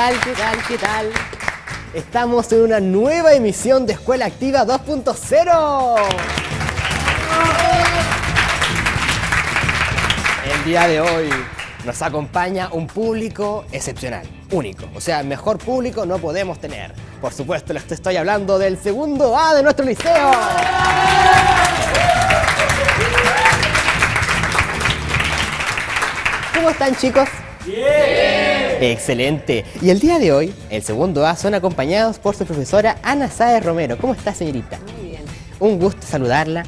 tal? ¿Qué tal? ¿Qué tal? Estamos en una nueva emisión de Escuela Activa 2.0. El día de hoy nos acompaña un público excepcional, único. O sea, mejor público no podemos tener. Por supuesto, les estoy hablando del segundo A de nuestro liceo. ¿Cómo están, chicos? ¡Bien! Excelente. Y el día de hoy, el segundo A son acompañados por su profesora Ana Sáez Romero. ¿Cómo está, señorita? Muy bien. Un gusto saludarla.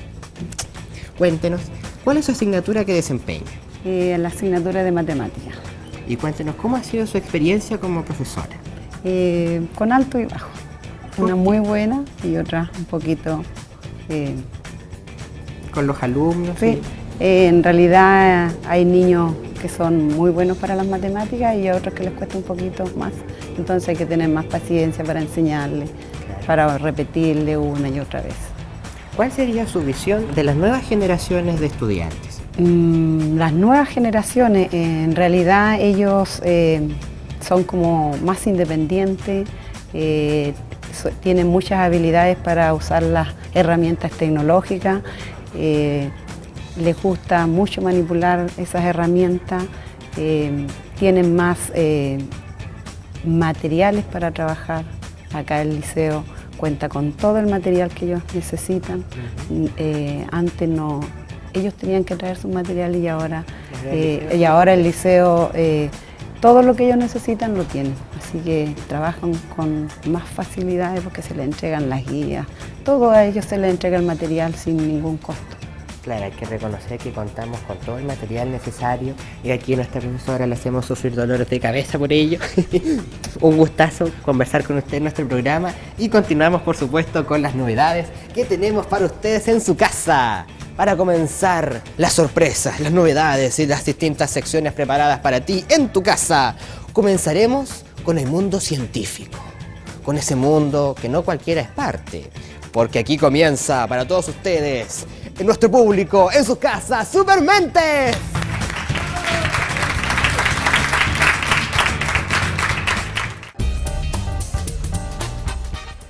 Cuéntenos, ¿cuál es su asignatura que desempeña? La asignatura de matemáticas. Y cuéntenos, ¿cómo ha sido su experiencia como profesora? Con alto y bajo. Una muy buena y otra un poquito... ¿Con los alumnos? Sí. En realidad hay niños que son muy buenos para las matemáticas y a otros que les cuesta un poquito más. Entonces hay que tener más paciencia para enseñarles, para repetirle una y otra vez. ¿Cuál sería su visión de las nuevas generaciones de estudiantes? Las nuevas generaciones, en realidad ellos son como más independientes, tienen muchas habilidades para usar las herramientas tecnológicas, les gusta mucho manipular esas herramientas, tienen más materiales para trabajar. Acá el liceo cuenta con todo el material que ellos necesitan. Antes no, ellos tenían que traer su material y ahora el liceo todo lo que ellos necesitan lo tienen. Así que trabajan con más facilidades porque se les entregan las guías. Todo a ellos se les entrega el material sin ningún costo. Claro, hay que reconocer que contamos con todo el material necesario y aquí a nuestra profesora le hacemos sufrir dolores de cabeza por ello. Un gustazo conversar con usted en nuestro programa y continuamos, por supuesto, con las novedades que tenemos para ustedes en su casa. Para comenzar, las sorpresas, las novedades y las distintas secciones preparadas para ti en tu casa. Comenzaremos con el mundo científico, con ese mundo que no cualquiera es parte, porque aquí comienza para todos ustedes, en nuestro público, en sus casas, Supermentes.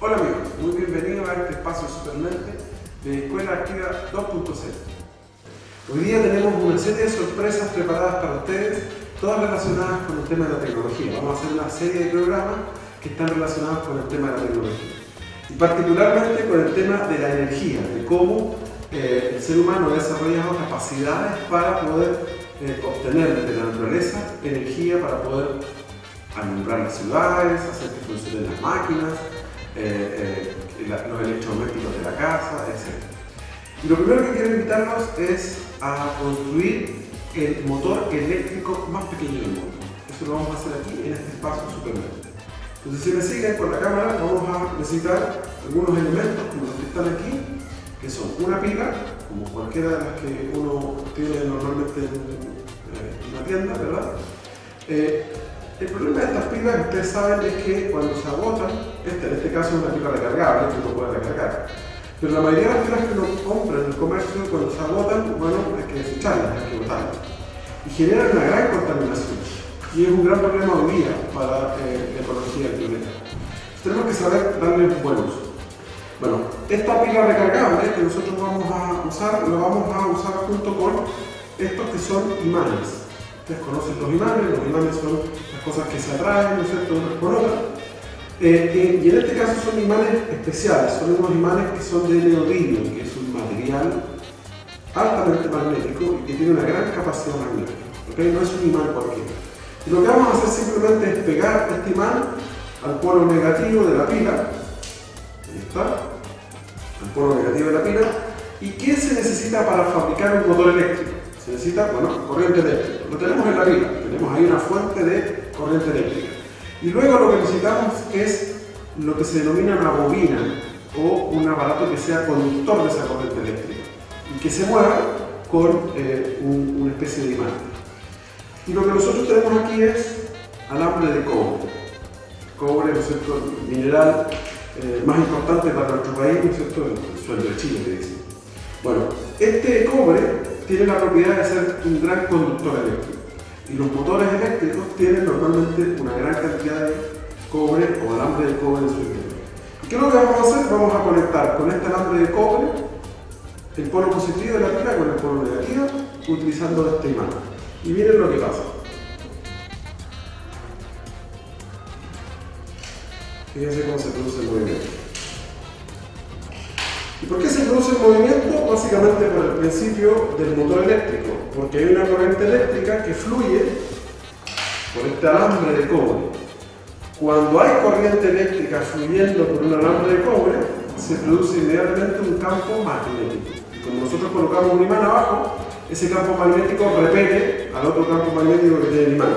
Hola amigos, muy bienvenidos a este espacio Supermente de Escuela Activa 2.0. Hoy día tenemos una serie de sorpresas preparadas para ustedes, todas relacionadas con el tema de la tecnología. Vamos a hacer una serie de programas que están relacionados con el tema de la tecnología. Y particularmente con el tema de la energía, de cómo el ser humano ha desarrollado capacidades para poder obtener de la naturaleza energía para poder alumbrar las ciudades, hacer que funcionen las máquinas, los electrodomésticos de la casa, etc. Y lo primero que quiero invitarlos es a construir el motor eléctrico más pequeño del mundo. Eso lo vamos a hacer aquí en este espacio Supermente. Entonces, si me siguen con la cámara, vamos a necesitar algunos elementos como los que están aquí, que son una pila, como cualquiera de las que uno tiene normalmente en una tienda, ¿verdad? El problema de estas pilas, ustedes saben, es que cuando se agotan, en este caso es una pila recargable, que uno puede recargar, pero la mayoría de las pilas que uno compra en el comercio, cuando se agotan, bueno, hay que desecharlas, hay que botarlas, y generan una gran contaminación. Y es un gran problema hoy día para la ecología del planeta. Tenemos que saber darle un buen uso. Bueno, esta pila recargable que nosotros vamos a usar, lo vamos a usar junto con estos que son imanes. Ustedes conocen los imanes son las cosas que se atraen, ¿no es cierto?, unas con otras. Y en este caso son imanes especiales, son unos imanes que son de neodymio, que es un material altamente magnético y que tiene una gran capacidad magnética. ¿Okay? No es un imán cualquiera. Y lo que vamos a hacer simplemente es pegar este imán al polo negativo de la pila. Ahí está, al polo negativo de la pila. ¿Y qué se necesita para fabricar un motor eléctrico? Se necesita, bueno, corriente eléctrica. Lo tenemos en la pila, tenemos ahí una fuente de corriente eléctrica. Y luego lo que necesitamos es lo que se denomina una bobina o un aparato que sea conductor de esa corriente eléctrica y que se mueva con una especie de imán. Y lo que nosotros tenemos aquí es alambre de cobre. Cobre, ¿no es cierto?, el mineral más importante para nuestro país, ¿no es cierto?, el sueldo de Chile, que dicen. Bueno, este cobre tiene la propiedad de ser un gran conductor eléctrico. Y los motores eléctricos tienen normalmente una gran cantidad de cobre o alambre de cobre en su interior. ¿Qué es lo que vamos a hacer? Vamos a conectar con este alambre de cobre el polo positivo de la pila con el polo negativo utilizando este imán. Y miren lo que pasa. Fíjense cómo se produce el movimiento. ¿Y por qué se produce el movimiento? Básicamente por el principio del motor eléctrico, porque hay una corriente eléctrica que fluye por este alambre de cobre. Cuando hay corriente eléctrica fluyendo por un alambre de cobre, se produce inmediatamente un campo magnético. Y cuando nosotros colocamos un imán abajo, ese campo magnético repele al otro campo magnético que tiene el imán.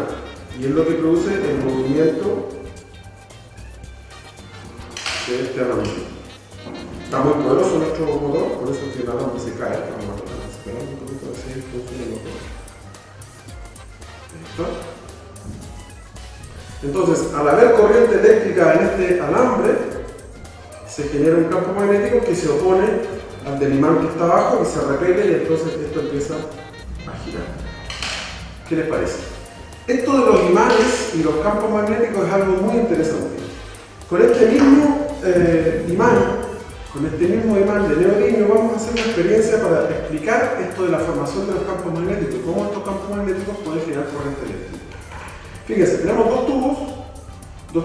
Y es lo que produce el movimiento de este alambre. Está muy poderoso nuestro motor, por eso que el alambre se cae. Vamos a esperar un poquito a ver si funciona el motor. ¿Listo? Entonces, al haber corriente eléctrica en este alambre, se genera un campo magnético que se opone al del imán que está abajo y se repele y entonces esto empieza a girar. ¿Qué les parece? Esto de los imanes y los campos magnéticos es algo muy interesante. Con este mismo imán de neodimio vamos a hacer una experiencia para explicar esto de la formación de los campos magnéticos y cómo estos campos magnéticos pueden generar corriente eléctrica. Fíjense, tenemos dos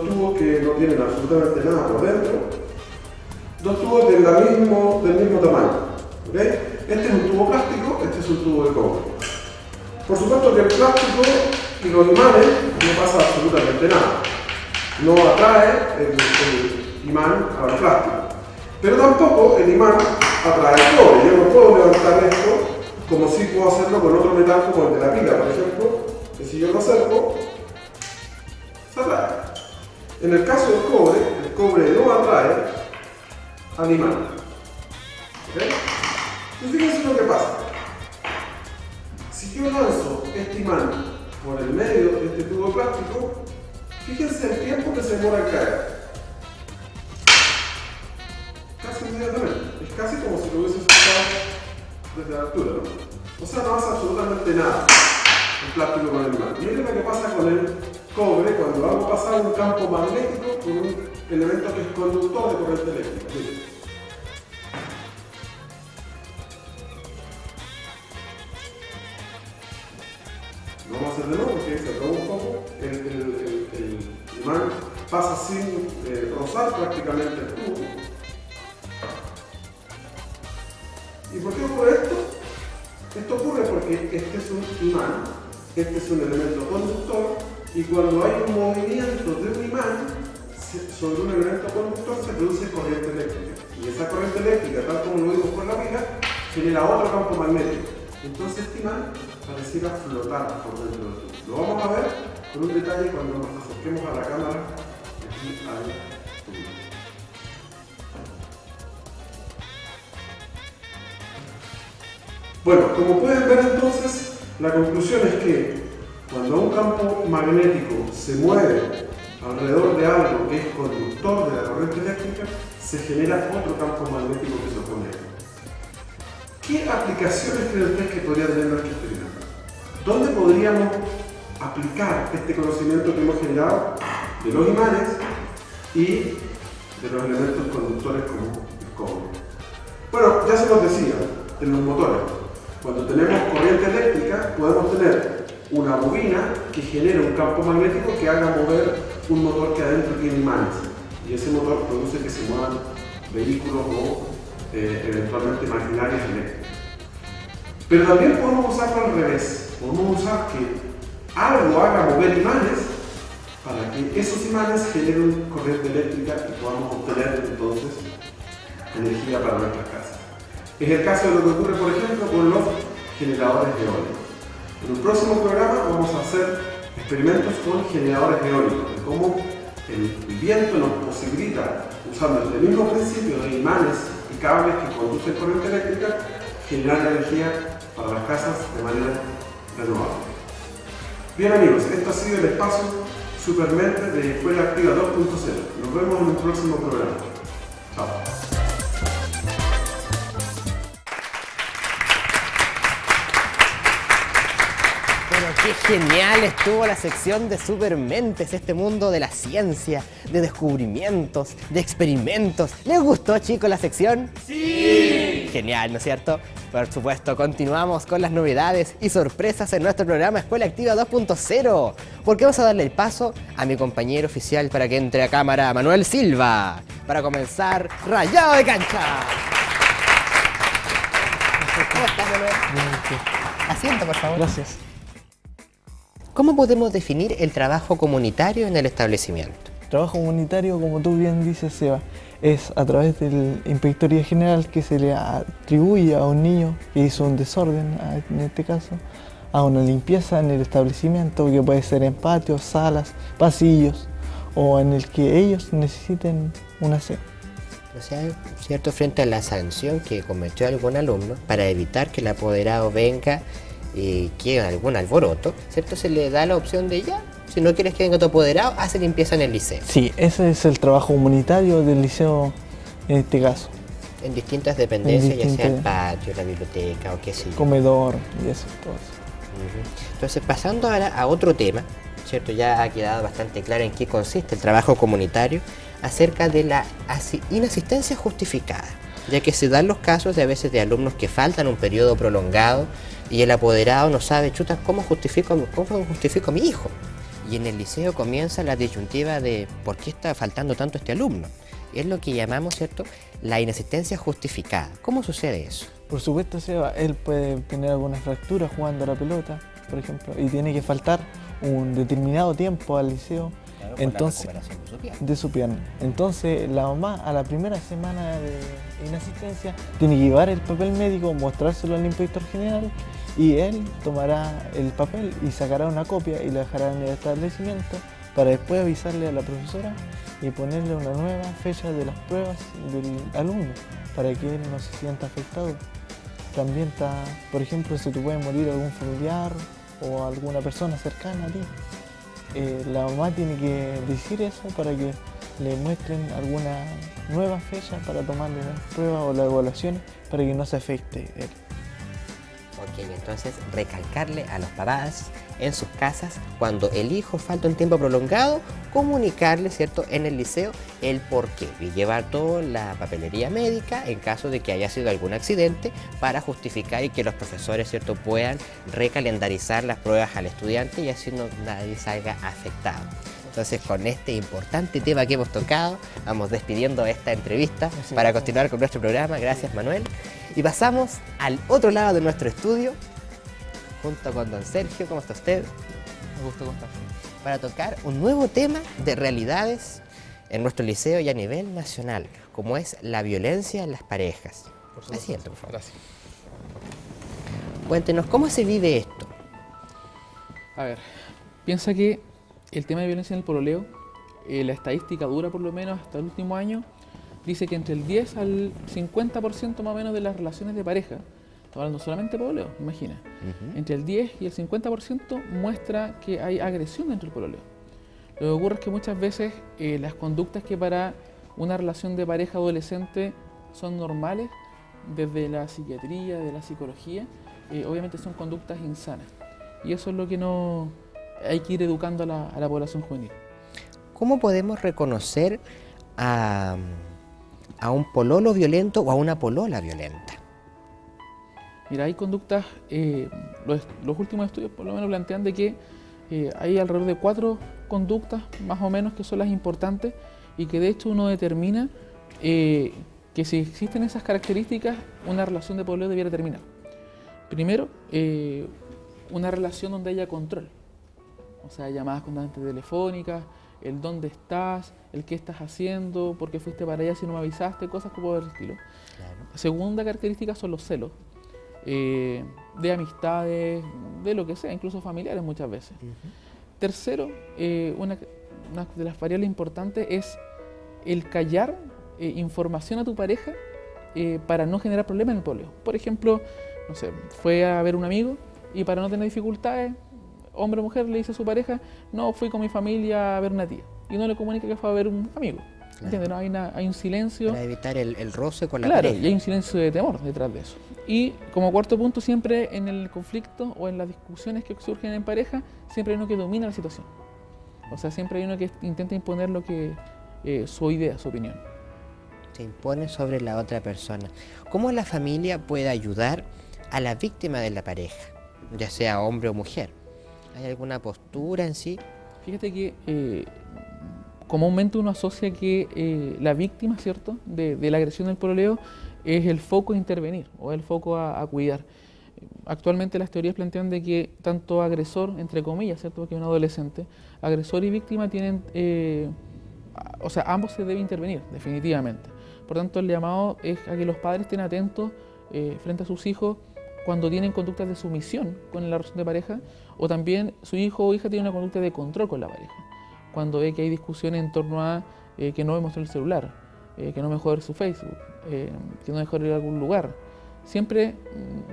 tubos que no tienen absolutamente nada por dentro, dos tubos del mismo tamaño. ¿Okay? Este es un tubo plástico, este es un tubo de cobre. Por supuesto que el plástico y los imanes no pasa absolutamente nada. No atrae el imán al plástico. Pero tampoco el imán atrae el cobre. Yo no puedo levantar esto como si puedo hacerlo con otro metal como el de la pila, por ejemplo, que si yo lo acerco, se atrae. En el caso del cobre, el cobre no atrae al imán. ¿Okay? Y fíjense lo que pasa. Si yo lanzo este imán por el medio de este tubo de plástico, fíjense el tiempo que se demora en caer. Casi inmediatamente. Es casi como si lo hubiese soltado desde la altura, ¿no? O sea, no hace absolutamente nada el plástico con el imán. Miren lo que pasa con el cobre cuando hago pasar un campo magnético con un elemento que es conductor de corriente eléctrica. Miren. Lo vamos a hacer de nuevo porque se acabó un poco. El imán pasa sin rozar prácticamente el tubo. ¿Y por qué ocurre esto? Esto ocurre porque este es un imán, este es un elemento conductor, y cuando hay un movimiento de un imán sobre un elemento conductor se produce corriente eléctrica. Y esa corriente eléctrica, tal como lo vimos con la pila, genera otro campo magnético. Entonces este imán pareciera flotar por dentro del tubo. Lo vamos a ver con un detalle cuando nos acerquemos a la cámara aquí al tubo. Bueno, como pueden ver entonces, la conclusión es que cuando un campo magnético se mueve alrededor de algo que es conductor de la corriente eléctrica, se genera otro campo magnético que se opone a él. ¿Qué aplicaciones creen ustedes que podría tener nuestro experimento? ¿Dónde podríamos aplicar este conocimiento que hemos generado de los imanes y de los elementos conductores como el cobre? Bueno, ya se nos decía, en los motores, cuando tenemos corriente eléctrica podemos tener una bobina que genera un campo magnético que haga mover un motor que adentro tiene imanes, y ese motor produce que se muevan vehículos o eventualmente maquinarias eléctricas. Pero también podemos usarlo al revés, podemos usar que algo haga mover imanes para que esos imanes generen corriente eléctrica y podamos obtener entonces energía para nuestras casas. Es el caso de lo que ocurre, por ejemplo, con los generadores eólicos. En un próximo programa vamos a hacer experimentos con generadores eólicos, de cómo el viento nos posibilita, usando este mismo principio de imanes y cables que conducen corriente eléctrica, generar energía para las casas de manera renovable. Bien amigos, esto ha sido el espacio Supermente de Escuela Activa 2.0. Nos vemos en un próximo programa. Chao. Bueno, Qué genial estuvo la sección de Supermentes, este mundo de la ciencia, de descubrimientos, de experimentos. ¿Les gustó, chicos, la sección? ¡Sí! Genial, ¿no es cierto? Por supuesto, continuamos con las novedades y sorpresas en nuestro programa Escuela Activa 2.0, porque vamos a darle el paso a mi compañero oficial para que entre a cámara, Manuel Silva, para comenzar Rayado de Cancha. ¿Cómo estás, Manuel? Bien. Asiento, por favor. Gracias. ¿Cómo podemos definir el trabajo comunitario en el establecimiento? Trabajo comunitario, como tú bien dices, Seba, es a través de la Inspectoría General que se le atribuye a un niño que hizo un desorden, en este caso, a una limpieza en el establecimiento, que puede ser en patios, salas, pasillos, o en el que ellos necesiten un aseo. O sea, cierto, frente a la sanción que cometió algún alumno, para evitar que el apoderado venga y que algún alboroto, ¿cierto? Se le da la opción de ya, si no quieres que venga tu apoderado, hace limpieza en el liceo. Sí, ese es el trabajo comunitario del liceo en este caso. En distintas dependencias, ya sea el patio, la biblioteca o qué sé yo. Comedor y eso, todo eso. Entonces, pasando ahora a otro tema, ¿cierto? Ya ha quedado bastante claro en qué consiste el trabajo comunitario, acerca de la inasistencia justificada, ya que se dan los casos de a veces de alumnos que faltan un periodo prolongado y el apoderado no sabe, chuta, ¿cómo justifico a mi hijo? Y en el liceo comienza la disyuntiva de ¿por qué está faltando tanto este alumno? Y es lo que llamamos, ¿cierto?, la inasistencia justificada. ¿Cómo sucede eso? Por supuesto, Seba, él puede tener alguna fractura jugando a la pelota, por ejemplo, y tiene que faltar un determinado tiempo al liceo. Claro, entonces, la recuperación de su pierna. Entonces la mamá a la primera semana de inasistencia tiene que llevar el papel médico, mostrárselo al inspector general y él tomará el papel y sacará una copia y la dejará en el establecimiento para después avisarle a la profesora y ponerle una nueva fecha de las pruebas del alumno para que él no se sienta afectado. También está, por ejemplo, si te puede morir algún familiar o alguna persona cercana a ti. La mamá tiene que decir eso para que le muestren alguna nueva fecha para tomarle las pruebas o las evaluaciones para que no se afecte él. Ok, entonces recalcarle a los papás en sus casas, cuando el hijo falta un tiempo prolongado, comunicarle, ¿cierto?, en el liceo el porqué y llevar toda la papelería médica en caso de que haya sido algún accidente para justificar y que los profesores, ¿cierto?, puedan recalendarizar las pruebas al estudiante y así nadie salga afectado. Entonces, con este importante tema que hemos tocado, vamos despidiendo esta entrevista para continuar con nuestro programa. Gracias, Manuel. Y pasamos al otro lado de nuestro estudio, junto con don Sergio. ¿Cómo está usted? Me gusta contar. Para tocar un nuevo tema de realidades en nuestro liceo y a nivel nacional, como es la violencia en las parejas. Asiento, por favor. Gracias. Cuéntenos, ¿cómo se vive esto? A ver, piensa que el tema de violencia en el pololeo, la estadística dura por lo menos hasta el último año, dice que entre el 10 al 50% más o menos de las relaciones de pareja, estoy hablando solamente de pololeo, imagina, entre el 10 y el 50% muestra que hay agresión dentro del pololeo. Lo que ocurre es que muchas veces las conductas que para una relación de pareja adolescente son normales, desde la psiquiatría, de la psicología, obviamente son conductas insanas. Y eso es lo que no hay que ir educando a la población juvenil. ¿Cómo podemos reconocer a un pololo violento o a una polola violenta? Mira, hay conductas, los últimos estudios por lo menos plantean de que hay alrededor de 4 conductas más o menos que son las importantes y que de hecho uno determina que si existen esas características, una relación de pololeo debiera terminar. Primero, una relación donde haya control, o sea, llamadas constantes telefónicas, el dónde estás, el qué estás haciendo, por qué fuiste para allá si no me avisaste, cosas como del estilo. Claro. Segunda característica son los celos, de amistades, de lo que sea, incluso familiares muchas veces. Tercero, una de las variables importantes es el callar información a tu pareja para no generar problemas en el pololeo. Por ejemplo, no sé, fue a ver un amigo y para no tener dificultades, hombre o mujer le dice a su pareja, no, fui con mi familia a ver una tía, y no le comunica que fue a ver un amigo. ¿Entiendes? No, hay un silencio. Para evitar el roce con la Claro, pareja. y hay un silencio de temor detrás de eso. Y como cuarto punto, siempre en el conflicto o en las discusiones que surgen en pareja, siempre hay uno que domina la situación. O sea, siempre hay uno que intenta imponer lo que su idea, su opinión. Se impone sobre la otra persona. ¿Cómo la familia puede ayudar a la víctima de la pareja, ya sea hombre o mujer? ¿Hay alguna postura en sí? Fíjate que comúnmente uno asocia que la víctima, ¿cierto?, de la agresión del pololeo es el foco a intervenir o el foco a cuidar. Actualmente las teorías plantean de que tanto agresor, entre comillas, ¿cierto?, que un adolescente, agresor y víctima tienen, o sea, ambos se deben intervenir, definitivamente. Por tanto, el llamado es a que los padres estén atentos frente a sus hijos cuando tienen conductas de sumisión con la relación de pareja, o también su hijo o hija tiene una conducta de control con la pareja, cuando ve que hay discusiones en torno a que no me mostró el celular, que no me dejó ver su Facebook, que no dejó ir a algún lugar. Siempre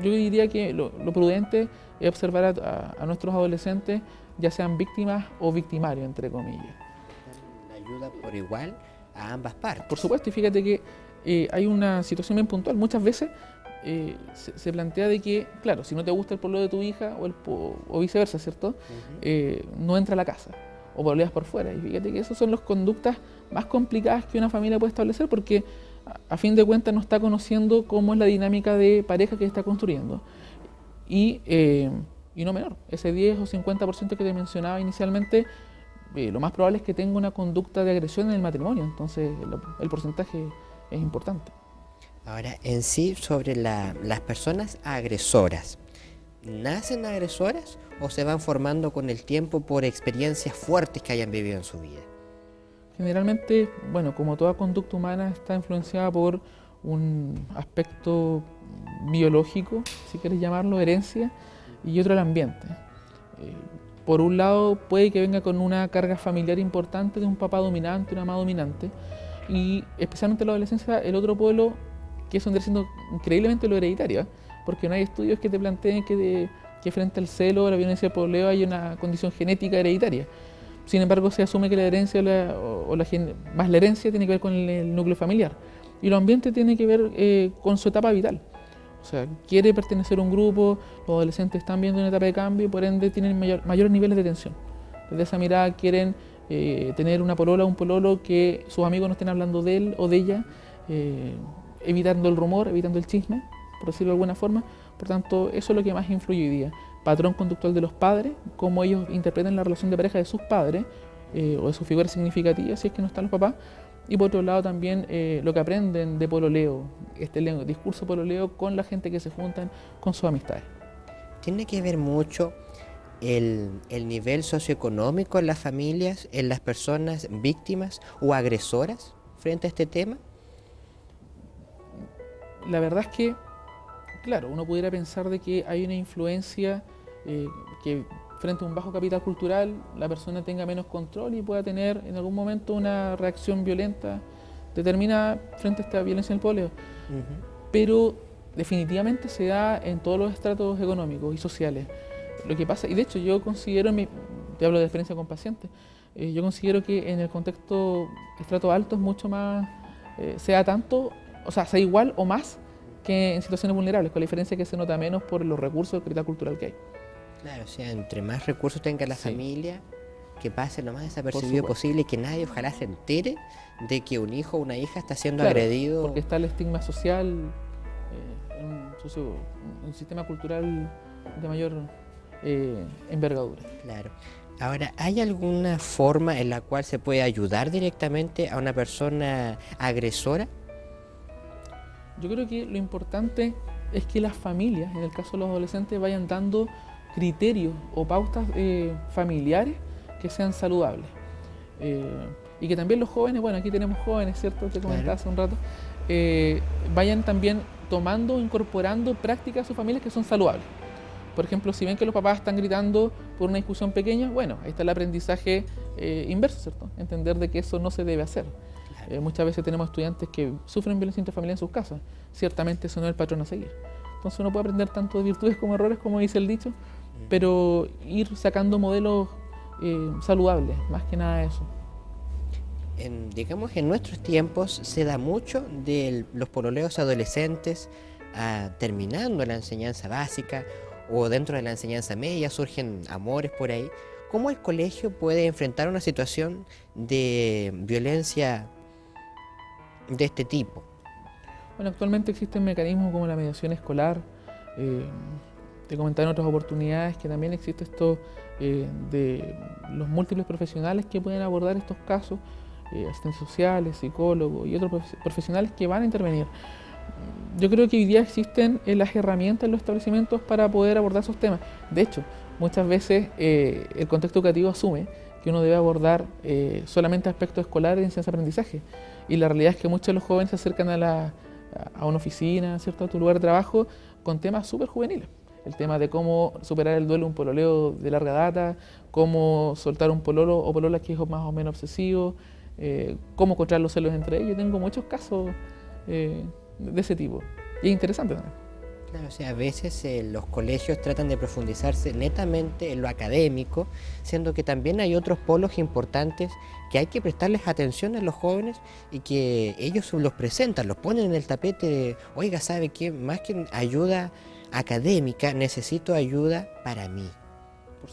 yo diría que lo prudente es observar a nuestros adolescentes, ya sean víctimas o victimarios, entre comillas. La ayuda por igual a ambas partes. Por supuesto, y fíjate que hay una situación bien puntual. Muchas veces se plantea de que, claro, si no te gusta el pololo de tu hija o viceversa, ¿cierto? No entra a la casa o pololeas por fuera. Y fíjate que esas son las conductas más complicadas que una familia puede establecer, porque a fin de cuentas no está conociendo cómo es la dinámica de pareja que está construyendo. Y no menor, ese 10 o 50% que te mencionaba inicialmente, lo más probable es que tenga una conducta de agresión en el matrimonio. Entonces el porcentaje es importante. Ahora, en sí, sobre las personas agresoras, ¿nacen agresoras o se van formando con el tiempo por experiencias fuertes que hayan vivido en su vida? Generalmente, bueno, como toda conducta humana está influenciada por un aspecto biológico, si quieres llamarlo, herencia, y otro el ambiente. Por un lado, puede que venga con una carga familiar importante de un papá dominante, una mamá dominante, y especialmente en la adolescencia, el otro polo, que eso vendría siendo increíblemente lo hereditario, porque no hay estudios que te planteen que frente al celo o la violencia del pololeo hay una condición genética hereditaria. Sin embargo, se asume que la herencia más la herencia tiene que ver con el núcleo familiar, y lo ambiente tiene que ver con su etapa vital. O sea, quiere pertenecer a un grupo, los adolescentes están viendo una etapa de cambio y por ende tienen mayores niveles de tensión. Desde esa mirada quieren tener una polola o un pololo que sus amigos no estén hablando de él o de ella, evitando el rumor, evitando el chisme, por decirlo de alguna forma. Por tanto, eso es lo que más influye hoy día. Patrón conductual de los padres, cómo ellos interpretan la relación de pareja de sus padres o de sus figuras significativas, si es que no están los papás. Y por otro lado también lo que aprenden de pololeo, discurso pololeo con la gente que se juntan, con sus amistades. ¿Tiene que ver mucho el nivel socioeconómico en las familias, en las personas víctimas o agresoras frente a este tema? La verdad es que, claro, uno pudiera pensar de que hay una influencia que frente a un bajo capital cultural la persona tenga menos control y pueda tener en algún momento una reacción violenta determinada frente a esta violencia del pololeo. Pero definitivamente se da en todos los estratos económicos y sociales. Lo que pasa, y de hecho yo considero, te hablo de experiencia con pacientes, yo considero que en el contexto estrato alto es mucho más, sea igual o más que en situaciones vulnerables, con la diferencia que se nota menos por los recursos del capital cultural que hay. Claro, o sea, entre más recursos tenga la familia, que pase lo más desapercibido supuesto. posible y que nadie ojalá se entere de que un hijo o una hija está siendo Claro, agredido. porque está el estigma social en un sistema cultural de mayor envergadura. Claro. Ahora, ¿hay alguna forma en la cual se puede ayudar directamente a una persona agresora? Yo creo que lo importante es que las familias, en el caso de los adolescentes, vayan dando criterios o pautas familiares que sean saludables. Y que también los jóvenes, bueno, aquí tenemos jóvenes, ¿cierto? Te comentaba hace un rato, vayan también tomando, incorporando prácticas a sus familias que son saludables. Por ejemplo, si ven que los papás están gritando por una discusión pequeña, bueno, ahí está el aprendizaje inverso, ¿cierto? Entender de que eso no se debe hacer. Muchas veces tenemos estudiantes que sufren violencia intrafamiliar en sus casas. Ciertamente eso no es el patrón a seguir. Entonces uno puede aprender tanto de virtudes como errores, como dice el dicho, pero ir sacando modelos saludables, más que nada eso. digamos, en nuestros tiempos se da mucho de los pololeos adolescentes terminando la enseñanza básica o dentro de la enseñanza media surgen amores por ahí. ¿Cómo el colegio puede enfrentar una situación de violencia de este tipo? Bueno, actualmente existen mecanismos como la mediación escolar. Te comentaba en otras oportunidades que también existe esto de los múltiples profesionales que pueden abordar estos casos, asistentes sociales, psicólogos y otros profesionales que van a intervenir. Yo creo que hoy día existen las herramientas en los establecimientos para poder abordar esos temas. De hecho, muchas veces el contexto educativo asume que uno debe abordar solamente aspectos escolares en ciencia-aprendizaje. Y la realidad es que muchos de los jóvenes se acercan a una oficina, ¿cierto?, a tu lugar de trabajo, con temas súper juveniles. El tema de cómo superar el duelo de un pololeo de larga data, cómo soltar un pololo o polola que es más o menos obsesivo, cómo encontrar los celos entre ellos. Tengo muchos casos de ese tipo. Y es interesante también. Claro, o sea, a veces los colegios tratan de profundizarse netamente en lo académico, siendo que también hay otros polos importantes que hay que prestarles atención a los jóvenes y que ellos los presentan, los ponen en el tapete de, oiga, ¿sabe qué? Más que ayuda académica, necesito ayuda para mí.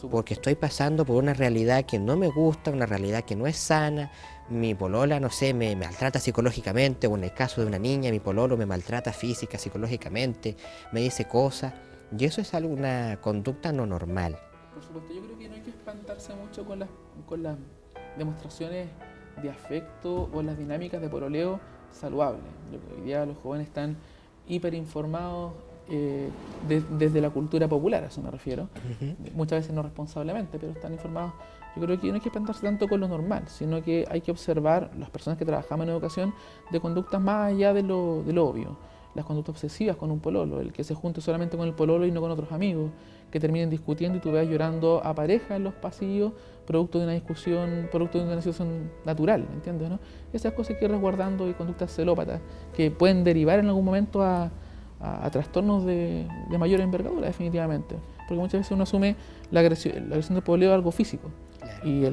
Porque estoy pasando por una realidad que no me gusta, una realidad que no es sana. Mi polola, no sé, me maltrata psicológicamente, o en el caso de una niña, mi pololo me maltrata física, psicológicamente, me dice cosas, y eso es una conducta no normal. Por supuesto, yo creo que no hay que espantarse mucho con las demostraciones de afecto o las dinámicas de pololeo saludables. Hoy día los jóvenes están hiperinformados desde la cultura popular, a eso me refiero, muchas veces no responsablemente, pero están informados. Yo creo que no hay que espantarse tanto con lo normal, sino que hay que observar las personas que trabajamos en educación de conductas más allá de lo obvio. Las conductas obsesivas con un pololo, el que se junte solamente con el pololo y no con otros amigos, que terminen discutiendo y tú veas llorando a pareja en los pasillos, producto de una discusión, producto de una situación natural, ¿entiendes, no? Esas cosas hay que ir resguardando, y conductas celópatas que pueden derivar en algún momento a trastornos de mayor envergadura, definitivamente. Porque muchas veces uno asume la agresión del pololeo algo físico. Claro. Y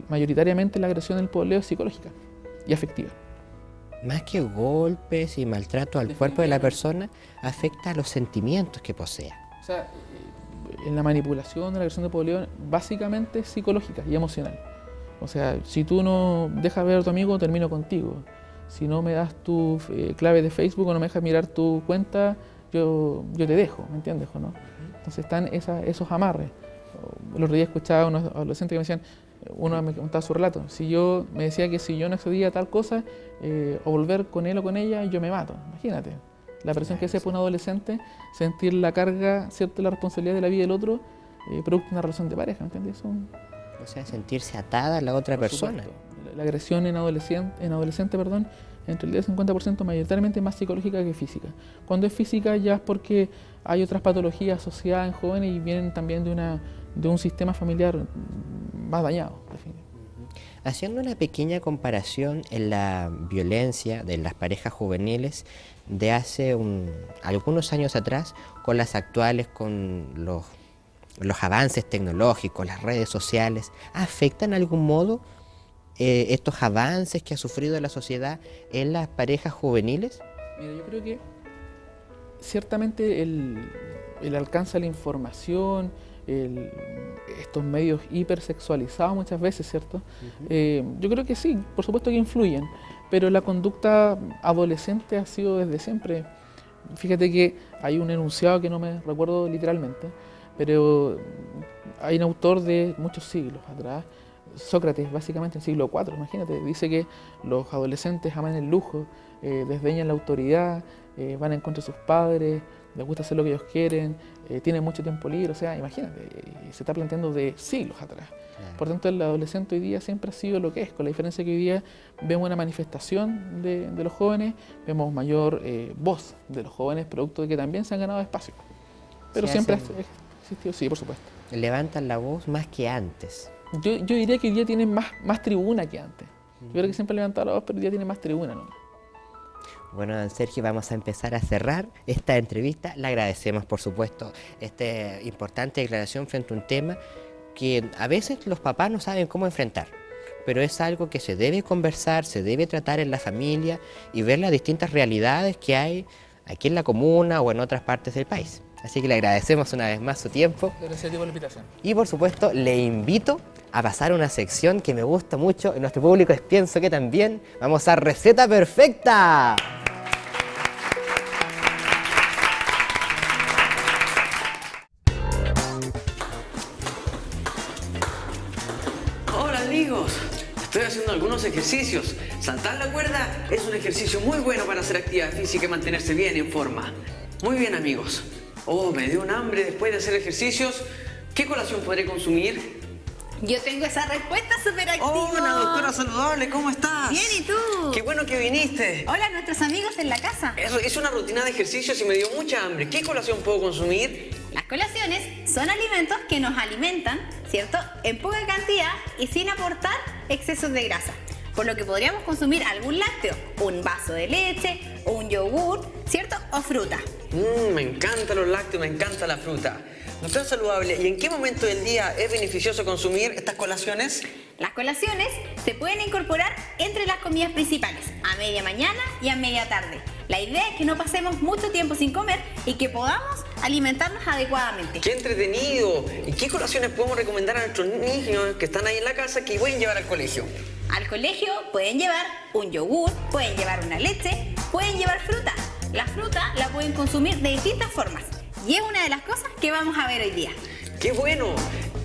mayoritariamente la agresión del pololeo es psicológica y afectiva. Más que golpes y maltrato al cuerpo de la persona, afecta a los sentimientos que posea. O sea, en la manipulación de la agresión del pololeo básicamente es psicológica y emocional. O sea, si tú no dejas ver a tu amigo, termino contigo. Si no me das tu clave de Facebook o no me dejas mirar tu cuenta, yo te dejo, ¿me entiendes o no? Entonces están esos amarres. El otro día escuchaba a unos adolescentes que me decían, uno me contaba su relato, me decía que si yo no accedía a tal cosa, o volver con él o con ella, yo me mato. Imagínate, la presión que sepa un adolescente, sentir la carga, ¿cierto?, la responsabilidad de la vida del otro, producto de una relación de pareja, ¿me entiendes? O sea, sentirse atada a la otra persona. La agresión en adolescente, entre el 10 y el 50% mayoritariamente es más psicológica que física. Cuando es física ya es porque hay otras patologías asociadas en jóvenes y vienen también de un sistema familiar más dañado. Haciendo una pequeña comparación en la violencia de las parejas juveniles de hace algunos años atrás con las actuales, con los avances tecnológicos, las redes sociales, ¿afectan de algún modo estos avances que ha sufrido la sociedad en las parejas juveniles? Mira, yo creo que ciertamente el alcance a la información, estos medios hipersexualizados muchas veces, ¿cierto? Yo creo que sí, por supuesto que influyen, pero la conducta adolescente ha sido desde siempre. Fíjate que hay un enunciado que no me recuerdo literalmente, pero hay un autor de muchos siglos atrás, Sócrates, básicamente en el siglo IV, imagínate, dice que los adolescentes aman el lujo, desdeñan la autoridad, van en contra de sus padres, les gusta hacer lo que ellos quieren, tienen mucho tiempo libre, o sea, imagínate, se está planteando de siglos atrás. Claro. Por tanto, el adolescente hoy día siempre ha sido lo que es, con la diferencia que hoy día vemos una manifestación de los jóvenes, vemos mayor voz de los jóvenes, producto de que también se han ganado espacio. Pero siempre ha existido, sí, por supuesto. Levantan la voz más que antes. Yo diría que hoy día tienen más tribuna que antes. Yo creo que siempre han levantado la voz, pero hoy día tienen más tribuna, ¿no? Bueno, don Sergio, vamos a empezar a cerrar esta entrevista. Le agradecemos, por supuesto, esta importante declaración frente a un tema que a veces los papás no saben cómo enfrentar. pero es algo que se debe conversar, se debe tratar en la familia y ver las distintas realidades que hay aquí en la comuna o en otras partes del país. Así que le agradecemos una vez más su tiempo. Gracias a ti por la invitación. Y por supuesto le invito a pasar a una sección que me gusta mucho, y nuestro público pienso que también. Vamos a Receta Perfecta. Hola amigos, estoy haciendo algunos ejercicios. Saltar la cuerda es un ejercicio muy bueno para hacer actividad física y mantenerse bien en forma. Muy bien amigos. Oh, me dio un hambre después de hacer ejercicios. ¿Qué colación podré consumir? Yo tengo esa respuesta súper activa. Hola doctora saludable, ¿cómo estás? Bien, ¿y tú? Qué bueno que viniste. Hola, nuestros amigos en la casa. Eso, hice una rutina de ejercicios y me dio mucha hambre. ¿Qué colación puedo consumir? Las colaciones son alimentos que nos alimentan, ¿cierto? En poca cantidad y sin aportar excesos de grasa. Por lo que podríamos consumir algún lácteo, un vaso de leche, o un yogur, ¿cierto? O fruta. Me encantan los lácteos, me encanta la fruta. Doctora saludable, ¿y en qué momento del día es beneficioso consumir estas colaciones? Las colaciones se pueden incorporar entre las comidas principales, a media mañana y a media tarde. La idea es que no pasemos mucho tiempo sin comer y que podamos alimentarnos adecuadamente. ¡Qué entretenido! ¿Y qué colaciones podemos recomendar a nuestros niños que están ahí en la casa que pueden llevar al colegio? Al colegio pueden llevar un yogur, pueden llevar una leche, pueden llevar fruta. La fruta la pueden consumir de distintas formas y es una de las cosas que vamos a ver hoy día. ¡Qué bueno!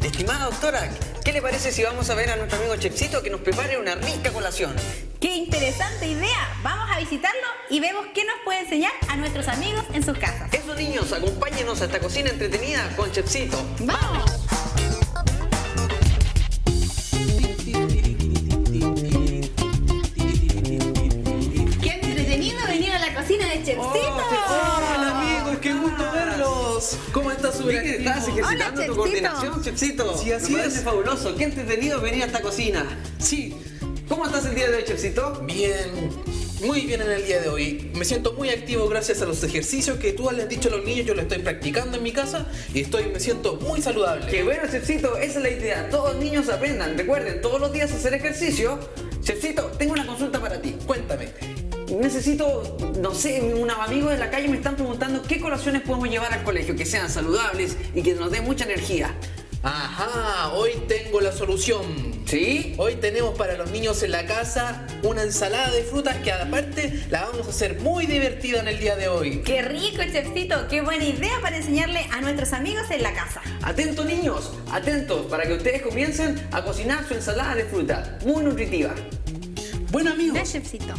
Estimada doctora, ¿qué le parece si vamos a ver a nuestro amigo Chefcito que nos prepare una rica colación? ¡Qué interesante idea! Vamos a visitarlo y vemos qué nos puede enseñar a nuestros amigos en sus casas. Eso niños, acompáñenos a esta cocina entretenida con Chefcito. ¡Vamos! ¡Qué entretenido venir a la cocina de Chefcito! ¡Hola amigos! ¡Qué gusto verlos! ¿Cómo estás, súper ¿Qué estás ejercitando Hola, tu Chefcito. coordinación, Chefcito? Sí, así Me parece es. fabuloso. Qué entretenido venir a esta cocina. Sí, ¿Cómo estás el día de hoy, Chefcito? bien, muy bien en el día de hoy. Me siento muy activo gracias a los ejercicios que tú le has dicho a los niños. Yo lo estoy practicando en mi casa y me siento muy saludable. Qué bueno, Chefcito, esa es la idea. Todos los niños aprendan. Recuerden, todos los días hacer ejercicio. Chefcito, tengo una consulta para ti. Cuéntame. Necesito, no sé, unos amigos de la calle me están preguntando qué colaciones podemos llevar al colegio, que sean saludables y que nos den mucha energía. Ajá, hoy tengo la solución. ¿Sí? Hoy tenemos para los niños en la casa una ensalada de frutas que aparte la vamos a hacer muy divertida en el día de hoy. ¡Qué rico, Chefcito! ¡Qué buena idea para enseñarle a nuestros amigos en la casa! Atentos niños, atentos, para que ustedes comiencen a cocinar su ensalada de fruta, muy nutritiva. Bueno Ya, amigos, Chefcito.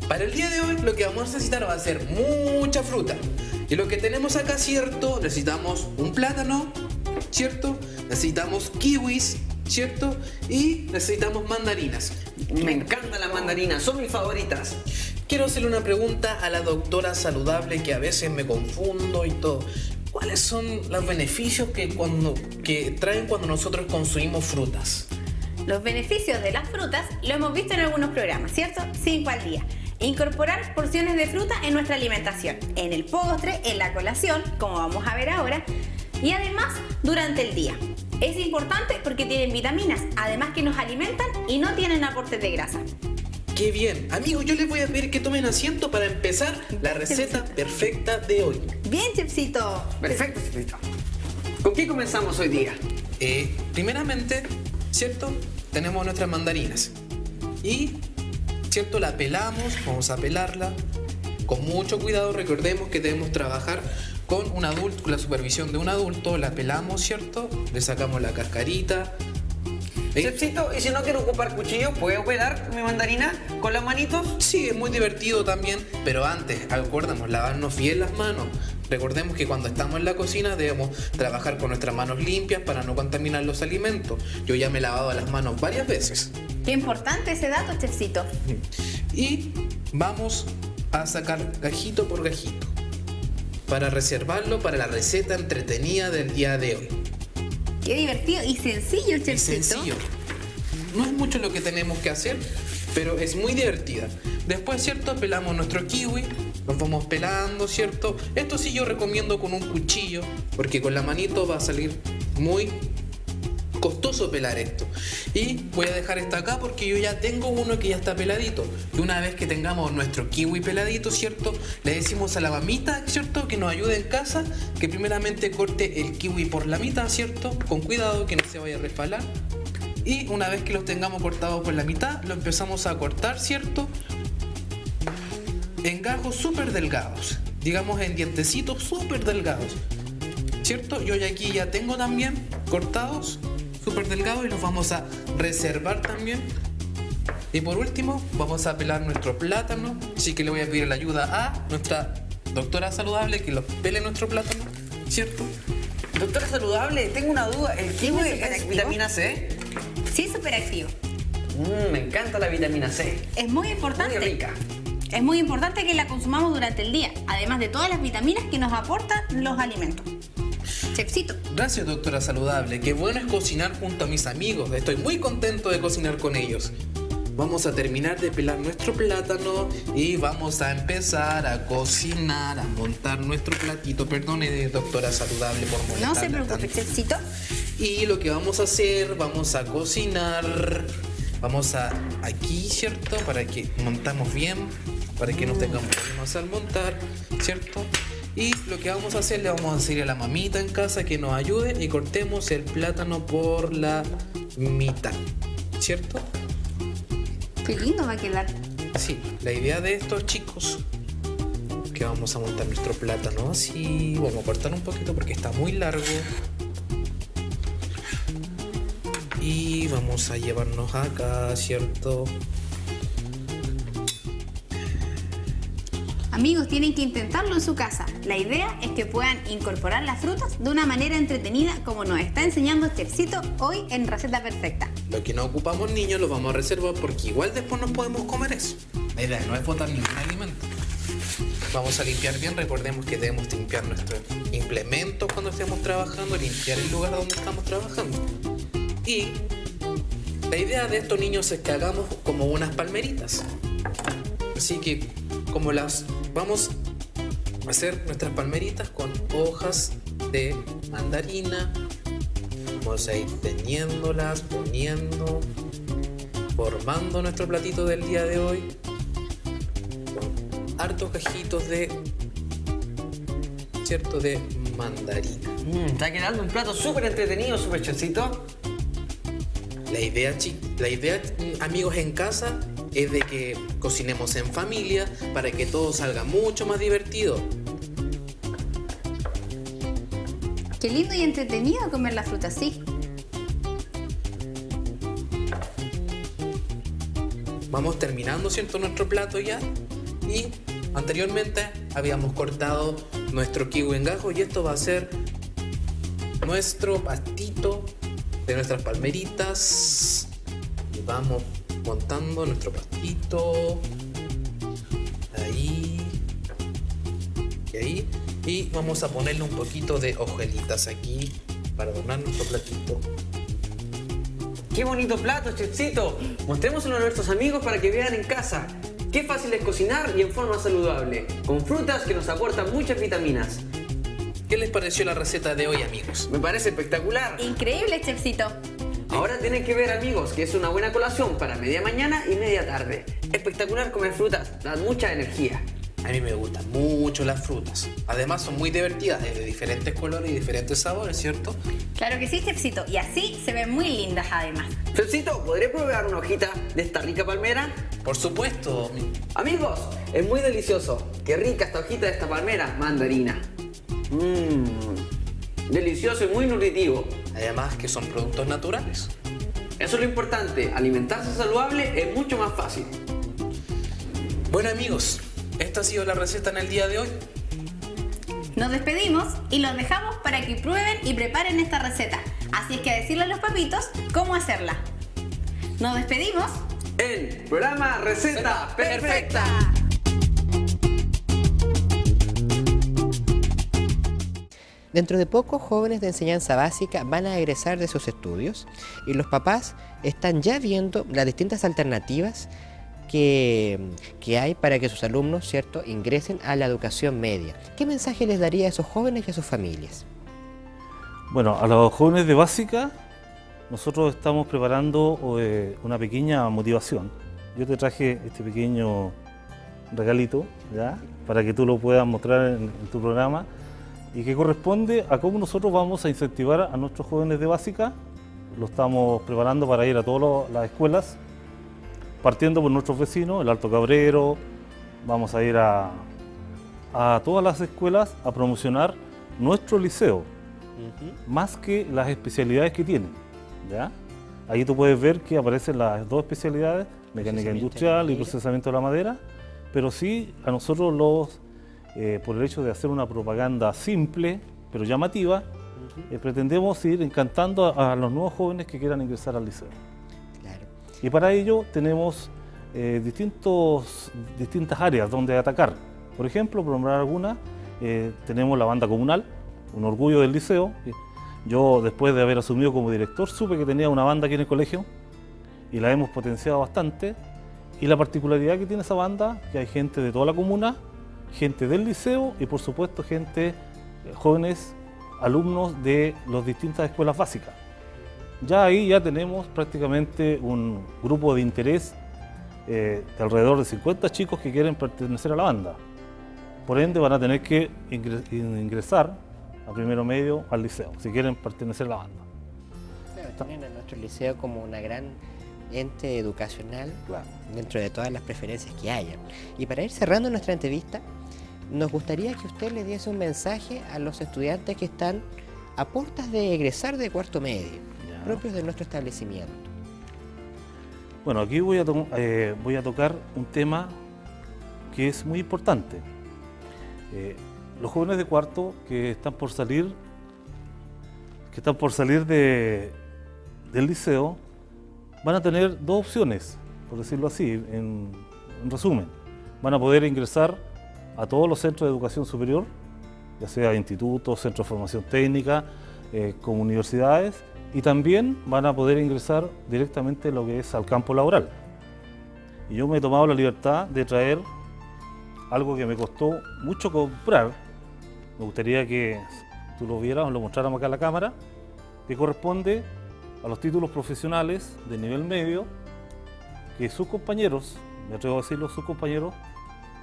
para el día de hoy lo que vamos a necesitar va a ser mucha fruta. Y lo que tenemos acá, ¿cierto? Necesitamos un plátano, ¿cierto? Necesitamos kiwis, ¿cierto? Y necesitamos mandarinas. Me encantan las mandarinas, son mis favoritas. Quiero hacerle una pregunta a la doctora saludable que a veces me confundo y todo. ¿Cuáles son los beneficios que traen cuando nosotros consumimos frutas? Los beneficios de las frutas lo hemos visto en algunos programas, ¿cierto? 5 al día. Incorporar porciones de fruta en nuestra alimentación, en el postre, en la colación, como vamos a ver ahora, y además durante el día. Es importante porque tienen vitaminas, además que nos alimentan y no tienen aportes de grasa. ¡Qué bien! Amigos, yo les voy a pedir que tomen asiento para empezar la receta perfecta de hoy. Bien, Chefcito. Perfecto, Chefcito. ¿Con qué comenzamos hoy día? Primeramente, ¿cierto? Tenemos nuestras mandarinas. Y, ¿cierto? La pelamos, vamos a pelarla. Con mucho cuidado, recordemos que debemos trabajar con un adulto, con la supervisión de un adulto. La pelamos, ¿cierto? Le sacamos la cascarita. Chefcito, ¿y si no quiero ocupar cuchillo, puedo pelar mi mandarina con las manitos? Sí, es muy divertido también, pero antes, acordemos, lavarnos bien las manos. Recordemos que cuando estamos en la cocina debemos trabajar con nuestras manos limpias para no contaminar los alimentos. Yo ya me he lavado las manos varias veces. Qué importante ese dato, Chefcito. Y vamos a sacar gajito por gajito para reservarlo para la receta entretenida del día de hoy. Qué divertido y sencillo, Chefcito. Es sencillo. No es mucho lo que tenemos que hacer, pero es muy divertida. Después, ¿cierto? Pelamos nuestro kiwi, los vamos pelando, ¿cierto? Esto sí yo recomiendo con un cuchillo, porque con la manito va a salir muy costoso pelar esto. Y voy a dejar esta acá porque yo ya tengo uno que ya está peladito. Y una vez que tengamos nuestro kiwi peladito, ¿cierto? Le decimos a la mamita, ¿cierto? Que nos ayude en casa, que primeramente corte el kiwi por la mitad, ¿cierto? Con cuidado, que no se vaya a resbalar. Y una vez que los tengamos cortados por la mitad, lo empezamos a cortar, ¿cierto? En gajos súper delgados, digamos en dientecitos súper delgados, ¿cierto? Yo aquí ya tengo también cortados súper delgados y los vamos a reservar también. Y por último, vamos a pelar nuestro plátano, así que le voy a pedir la ayuda a nuestra doctora saludable que los pele nuestro plátano, ¿cierto? Doctora saludable, tengo una duda. ¿El kiwi es vitamina C? Sí, súper activo. Me encanta la vitamina C. Es muy importante. Muy rica. Es muy importante que la consumamos durante el día, además de todas las vitaminas que nos aportan los alimentos. Chefcito. Gracias, doctora saludable. Qué bueno es cocinar junto a mis amigos. Estoy muy contento de cocinar con ellos. Vamos a terminar de pelar nuestro plátano y vamos a empezar a cocinar, a montar nuestro platito. Perdone, doctora saludable, por molestarle No se preocupe, tanto. chefcito. Y lo que vamos a hacer, vamos a cocinar. Vamos a aquí, ¿cierto? Para que montamos bien, para que no tengamos problemas al montar, ¿cierto? Y lo que vamos a hacer, le vamos a decir a la mamita en casa que nos ayude y cortemos el plátano por la mitad, ¿cierto? Qué lindo va a quedar. Sí, la idea de estos chicos, que vamos a montar nuestro plátano así, vamos a cortar un poquito porque está muy largo. Y vamos a llevarnos acá, ¿cierto? Amigos, tienen que intentarlo en su casa. La idea es que puedan incorporar las frutas de una manera entretenida como nos está enseñando Chefcito hoy en Receta Perfecta. Lo que no ocupamos, niños, lo vamos a reservar porque igual después nos podemos comer eso. La idea no es botar ningún alimento. Vamos a limpiar bien, recordemos que debemos limpiar nuestros implementos cuando estemos trabajando, limpiar el lugar donde estamos trabajando. Y la idea de estos niños es que hagamos como unas palmeritas. Así que como las vamos a hacer nuestras palmeritas con hojas de mandarina, vamos a ir teñiéndolas, poniendo, formando nuestro platito del día de hoy con hartos cajitos de, ¿cierto?, de mandarina. Está quedando un plato súper entretenido, súper chefcito. La idea, amigos en casa, es de que cocinemos en familia para que todo salga mucho más divertido. Qué lindo y entretenido comer la fruta así. Vamos terminando, ¿cierto?, nuestro plato ya. Y anteriormente habíamos cortado nuestro kiwi en gajo y esto va a ser nuestro pastito de nuestras palmeritas. Y vamos montando nuestro pastito ahí y ahí, y vamos a ponerle un poquito de hojuelitas aquí para adornar nuestro platito. ¡Qué bonito plato, chefcito! Mostrémoslo a nuestros amigos para que vean en casa. Qué fácil es cocinar y en forma saludable, con frutas que nos aportan muchas vitaminas. ¿Qué les pareció la receta de hoy, amigos? Me parece espectacular. Increíble, Chefcito. Ahora tienen que ver, amigos, que es una buena colación para media mañana y media tarde. Espectacular comer frutas, dan mucha energía. A mí me gustan mucho las frutas. Además son muy divertidas, de diferentes colores y diferentes sabores, ¿cierto? Claro que sí, Chefcito. Y así se ven muy lindas además. Chefcito, ¿podré probar una hojita de esta rica palmera? Por supuesto. Amigos, es muy delicioso. Qué rica esta hojita de esta palmera, mandarina. Delicioso y muy nutritivo. Además que son productos naturales. Eso es lo importante, alimentarse saludable es mucho más fácil. Bueno, amigos, esta ha sido la receta en el día de hoy. Nos despedimos y los dejamos para que prueben y preparen esta receta. Así es que a decirle a los papitos cómo hacerla. Nos despedimos en programa Receta Perfecta. Dentro de poco, jóvenes de enseñanza básica van a egresar de sus estudios y los papás están ya viendo las distintas alternativas que hay para que sus alumnos, ¿cierto?, ingresen a la educación media. ¿Qué mensaje les daría a esos jóvenes y a sus familias? Bueno, a los jóvenes de básica nosotros estamos preparando una pequeña motivación. Yo te traje este pequeño regalito, ¿ya? Para que tú lo puedas mostrar en tu programa y que corresponde a cómo nosotros vamos a incentivar a nuestros jóvenes de básica. Lo estamos preparando para ir a todas las escuelas, partiendo por nuestros vecinos, el Alto Cabrero. Vamos a ir a todas las escuelas a promocionar nuestro liceo, más que las especialidades que tienen, ¿ya? Ahí tú puedes ver que aparecen las dos especialidades, mecánica industrial y procesamiento de la madera, pero sí a nosotros por el hecho de hacer una propaganda simple, pero llamativa, pretendemos ir encantando a los nuevos jóvenes que quieran ingresar al liceo. Claro. Y para ello tenemos distintas áreas donde atacar. Por ejemplo, por nombrar alguna, tenemos la banda comunal, un orgullo del liceo. Yo, después de haber asumido como director, supe que tenía una banda aquí en el colegio y la hemos potenciado bastante. Y la particularidad que tiene esa banda, que hay gente de toda la comuna, gente del liceo y por supuesto gente, jóvenes alumnos de las distintas escuelas básicas. Ya ahí ya tenemos prácticamente un grupo de interés de alrededor de 50 chicos que quieren pertenecer a la banda. Por ende van a tener que ingresar a primero medio al liceo, si quieren pertenecer a la banda. Claro, tienen a nuestro liceo como una gran ente educacional dentro de todas las preferencias que hayan. Y para ir cerrando nuestra entrevista, nos gustaría que usted le diese un mensaje a los estudiantes que están a puertas de egresar de cuarto medio, propios de nuestro establecimiento. Bueno, aquí voy a tocar un tema que es muy importante. Los jóvenes de cuarto que están por salir del liceo van a tener dos opciones, por decirlo así, en resumen. Van a poder ingresar a todos los centros de educación superior, ya sea institutos, centros de formación técnica, como universidades, y también van a poder ingresar directamente lo que es al campo laboral. Y yo me he tomado la libertad de traer algo que me costó mucho comprar. Me gustaría que tú lo vieras o lo mostráramos acá a la cámara, que corresponde a los títulos profesionales de nivel medio que sus compañeros, me atrevo a decirlo, sus compañeros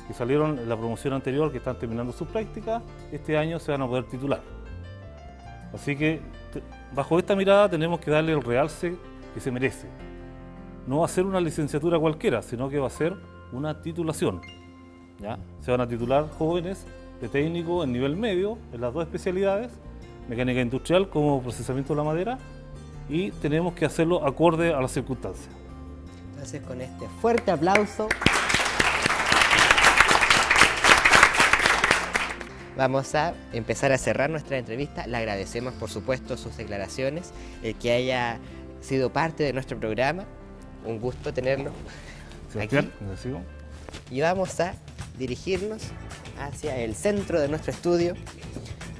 que salieron en la promoción anterior, que están terminando sus prácticas, este año se van a poder titular. Así que bajo esta mirada tenemos que darle el realce que se merece. No va a ser una licenciatura cualquiera, sino que va a ser una titulación, ¿ya? Se van a titular jóvenes de técnico en nivel medio, en las dos especialidades, mecánica industrial como procesamiento de la madera, y tenemos que hacerlo acorde a las circunstancias. Entonces, con este fuerte aplauso, vamos a empezar a cerrar nuestra entrevista. Le agradecemos, por supuesto, sus declaraciones, el que haya sido parte de nuestro programa. Un gusto tenerlo aquí. Y vamos a dirigirnos hacia el centro de nuestro estudio,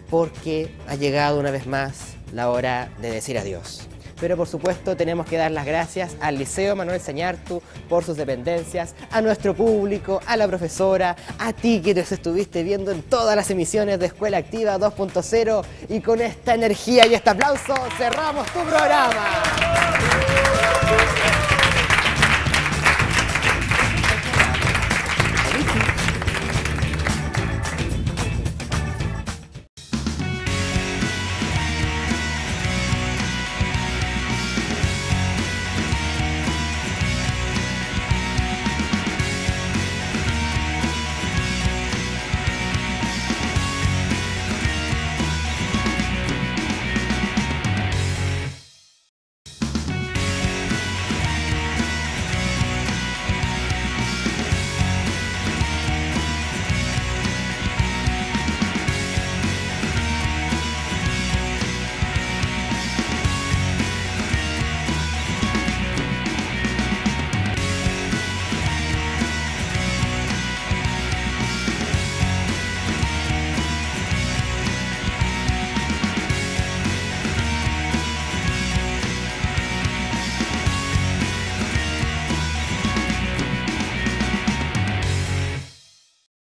porque ha llegado una vez más la hora de decir adiós. Pero por supuesto tenemos que dar las gracias al Liceo Manuel Sañartu por sus dependencias, a nuestro público, a la profesora, a ti que nos estuviste viendo en todas las emisiones de Escuela Activa 2.0, y con esta energía y este aplauso cerramos tu programa.